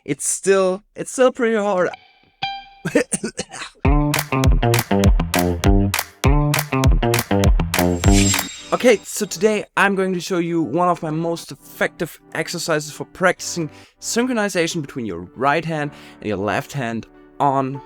it's still pretty hard. Okay, so today I'm going to show you one of my most effective exercises for practicing synchronization between your right hand and your left hand on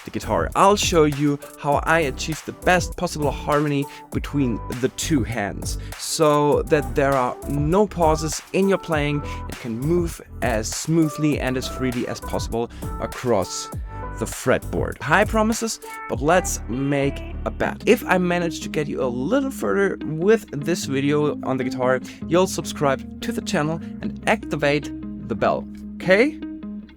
the guitar. I'll show you how I achieve the best possible harmony between the two hands, so that there are no pauses in your playing. It can move as smoothly and as freely as possible across the fretboard. High promises, but let's make a bet. If I manage to get you a little further with this video on the guitar, you'll subscribe to the channel and activate the bell. Okay?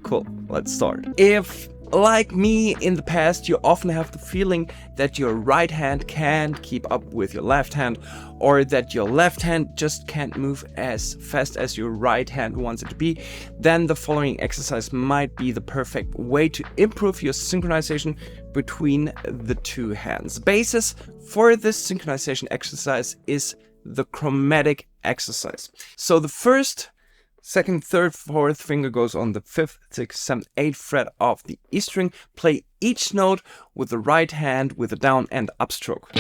Cool. Let's start. If, like me in the past, you often have the feeling that your right hand can't keep up with your left hand, or that your left hand just can't move as fast as your right hand wants it to be, then the following exercise might be the perfect way to improve your synchronization between the two hands. The basis for this synchronization exercise is the chromatic exercise. So the first, second, third, fourth finger goes on the 5th, 6th, 7th, 8th fret of the E string. Play each note with the right hand with a down and up stroke.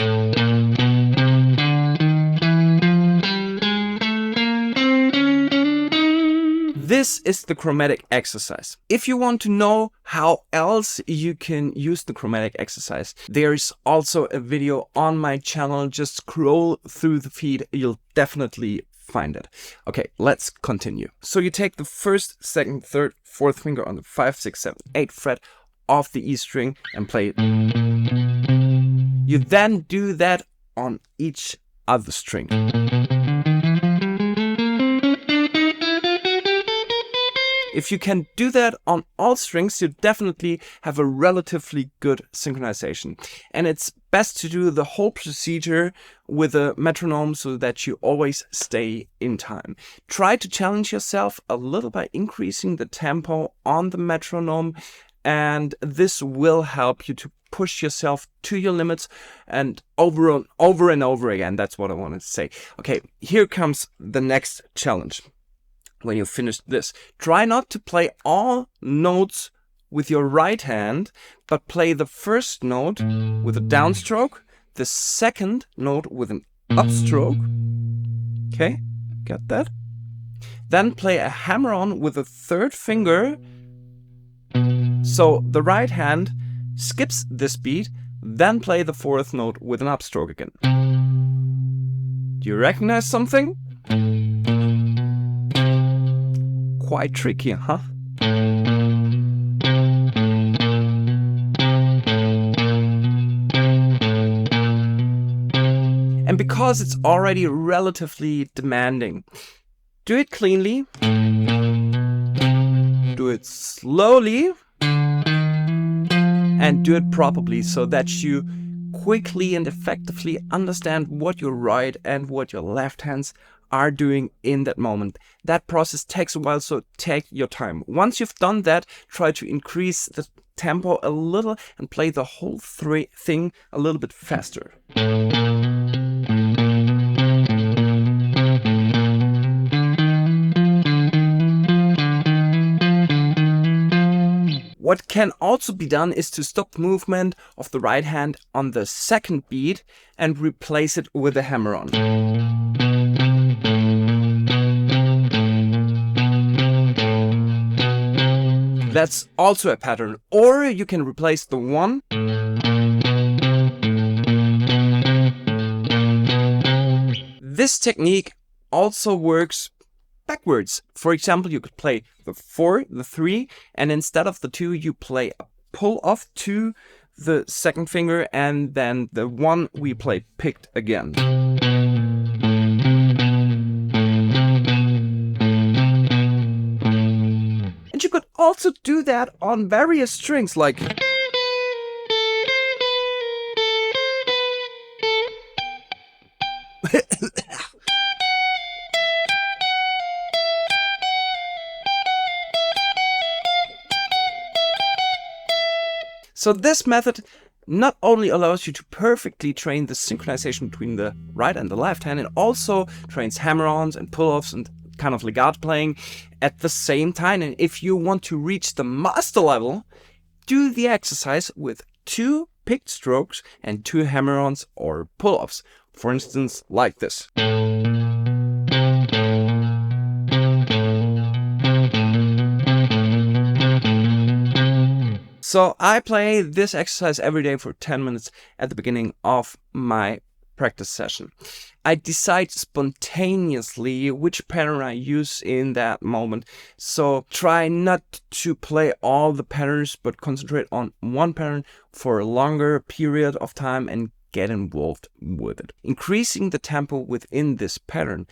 This is the chromatic exercise. If you want to know how else you can use the chromatic exercise, there is also a video on my channel. Just scroll through the feed, you'll definitely find it. Okay, let's continue. So you take the first, second, third, fourth finger on the 5th, 6th, 7th, 8th fret of the E string and play it. You then do that on each other string. If you can do that on all strings, you definitely have a relatively good synchronization. And it's best to do the whole procedure with a metronome so that you always stay in time. Try to challenge yourself a little by increasing the tempo on the metronome, and this will help you to push yourself to your limits and over and over again. That's what I wanted to say. Okay, here comes the next challenge. When you finish this, try not to play all notes with your right hand, but play the first note with a downstroke, the second note with an upstroke. Okay, got that? Then play a hammer-on with the third finger, so the right hand skips this beat, then play the fourth note with an upstroke again. Do you recognize something? Quite tricky, huh? And because it's already relatively demanding, do it cleanly, do it slowly, and do it properly so that you quickly and effectively understand what your right and what your left hands are doing in that moment. That process takes a while, so take your time. Once you've done that, try to increase the tempo a little and play the whole thing a little bit faster. What can also be done is to stop the movement of the right hand on the second beat and replace it with a hammer-on. That's also a pattern. Or you can replace the one This technique also works backwards. For example, you could play the 4, the 3, and instead of the 2, you play a pull off to the second finger, and then the 1 we play picked again. And you could also do that on various strings, like So this method not only allows you to perfectly train the synchronization between the right and the left hand, it also trains hammer-ons and pull-offs and kind of legato playing at the same time. And if you want to reach the master level, do the exercise with 2 picked strokes and 2 hammer-ons or pull-offs. For instance, like this. So I play this exercise every day for 10 minutes at the beginning of my practice session. I decide spontaneously which pattern I use in that moment. So try not to play all the patterns, but concentrate on one pattern for a longer period of time and get involved with it. Increasing the tempo within this pattern,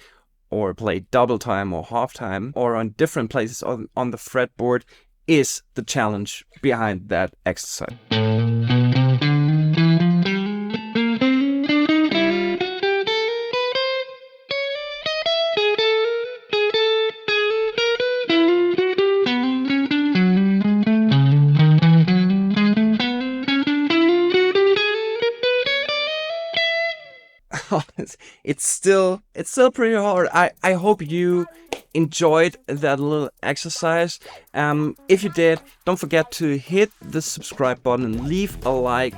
or play double time or half time, or on different places on the fretboard, is the challenge behind that exercise. It's still pretty hard. I hope you enjoyed that little exercise. If you did, don't forget to hit the subscribe button and leave a like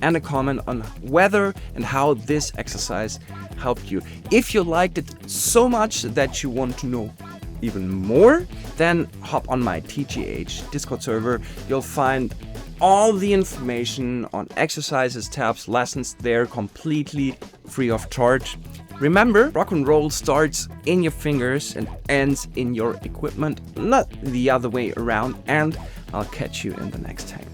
and a comment on whether and how this exercise helped you. If you liked it so much that you want to know even more, then hop on my TGH Discord server. You'll find all the information on exercises, tabs, lessons there completely free of charge. Remember, rock and roll starts in your fingers and ends in your equipment, not the other way around, and I'll catch you in the next Hangout.